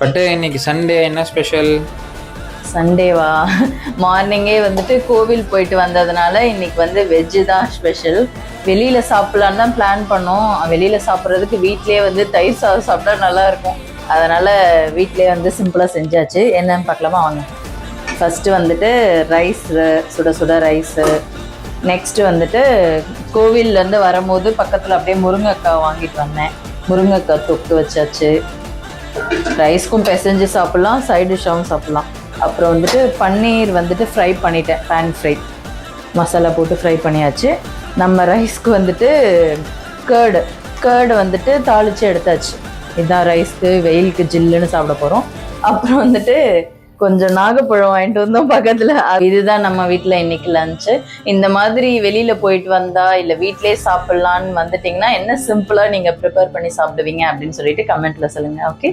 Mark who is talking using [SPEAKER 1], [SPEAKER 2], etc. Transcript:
[SPEAKER 1] But இன்னைக்கு Sunday என்ன special?
[SPEAKER 2] சண்டேவா? மார்னிங்கே வந்துட்டு கோவில் போயிட்டு வந்ததுனால இன்னைக்கு வந்து வெஜ்ஜு தான் ஸ்பெஷல். வெளியில் சாப்பிட்லான்னு தான் பிளான் பண்ணோம். வெளியில் சாப்பிட்றதுக்கு வீட்லேயே வந்து தயிர் சாதம் சாப்பிட்டா நல்லாயிருக்கும். அதனால் வீட்லேயே வந்து சிம்பிளாக செஞ்சாச்சு. என்னன்னு பார்க்கலாமா வாங்க. ஃபஸ்ட்டு வந்துட்டு ரைஸு, சுட சுட ரைஸு. நெக்ஸ்ட்டு வந்துட்டு கோவில்லேருந்து வரும்போது பக்கத்தில் அப்படியே முருங்கைக்காய் வாங்கிட்டு வந்தேன். முருங்கைக்காய் தொக்கு வச்சாச்சு. ரைஸ்க்கும் பிசைஞ்சு சாப்பிட்லாம், சைட் டிஷ்ஷாகவும் சாப்பிட்லாம். அப்புறம் வந்துட்டு பன்னீர் வந்துட்டு ஃப்ரை பண்ணிட்டேன், பேன் ஃப்ரை மசாலா போட்டு ஃப்ரை பண்ணியாச்சு. நம்ம ரைஸ்க்கு வந்துட்டு கேர்டு வந்துட்டு தாளித்து எடுத்தாச்சு. இதுதான் ரைஸ்க்கு, வெயிலுக்கு ஜில்லுன்னு சாப்பிட போகிறோம். அப்புறம் வந்துட்டு கொஞ்சம் நாகப்பழம் வாங்கிட்டு வந்தோம் பக்கத்தில். இதுதான் நம்ம வீட்டில் இன்னைக்கு லஞ்சு. இந்த மாதிரி வெளியில் போயிட்டு வந்தா இல்லை வீட்டிலே சாப்பிட்லான்னு வந்துட்டிங்கன்னா என்ன சிம்பிளாக நீங்கள் ப்ரிப்பேர் பண்ணி சாப்பிடுவீங்க அப்படின்னு சொல்லிட்டு கமெண்ட்டில் சொல்லுங்கள். ஓகே.